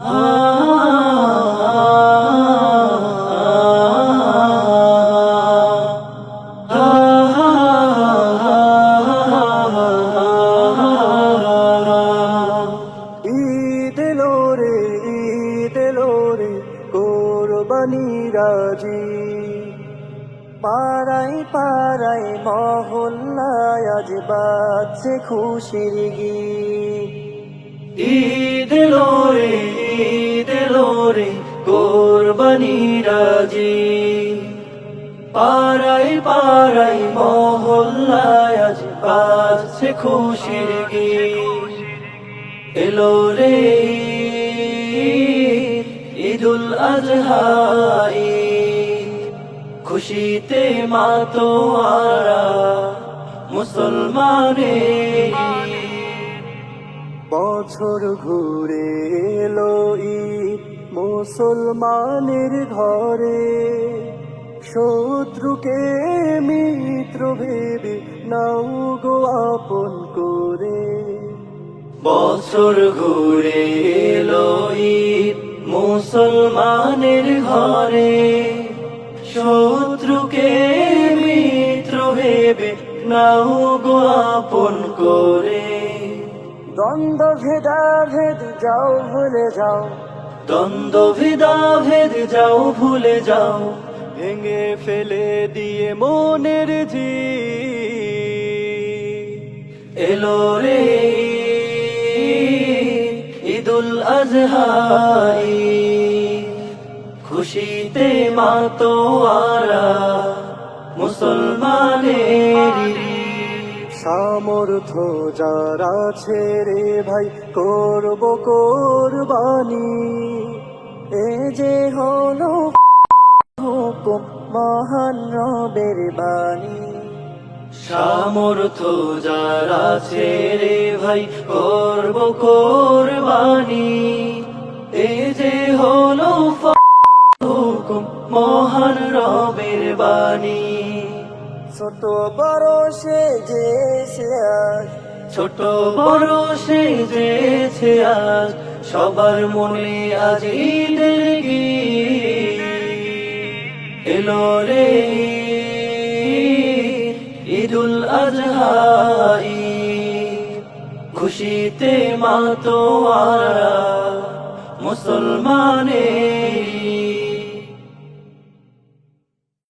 ঈদ এলো রে, ঈদ এলো রে, কোরবানির আজি। পাড়ায় পাড়ায় মহল্লায় আজ বাজছে খুশির গীত। ঈদ এলো রে, ঈদ এলো রে, কোরবানির আজি। পাড়ায় পাড়ায় মহল্লায় আজ বাজছে খুশির গীত। এলো রে ঈদুল আজহা, খুশিতে মাতোয়ারা মুসলমানের। বছর ঘুরে এলো ঈদ মুসলমানের ঘরে, শত্রুকে মিত্র ভেবে নাও গো আপন করে। বছর ঘুরে এলো ঈদ মুসলমানের ঘরে, শত্রুকে মিত্র ভেবে নাও গো আপন করে। দ্বন্দ্ব ভেদাভেদ যাও ভুলে যাও, দ্বন্দ্ব ভেদাভেদ যাও ভুলে যাও, ভেঙে ফেলে দিয়ে মনের জি। এলো রে ঈদুল আজহা, খুশিতে মাতোয়ারা মুসলমানের। সামর্থ্য যারা ছেড়ে ভাই করব কোরবানি, এ যে হলো হুকুম মহান রবের বাণী। সামর্থ্য যারা ছেড়ে ভাই করব কোরবানি, এই যে হলো হুকুম মহান রবের বাণী। ছোট বড় সে যে আজ, ছোট বড় সেজেছে আজ, সবার মনে আজ ঈদের গীত। এলো রে ঈদুল আজহা, খুশিতে মাতোয়ারা মুসলমানের।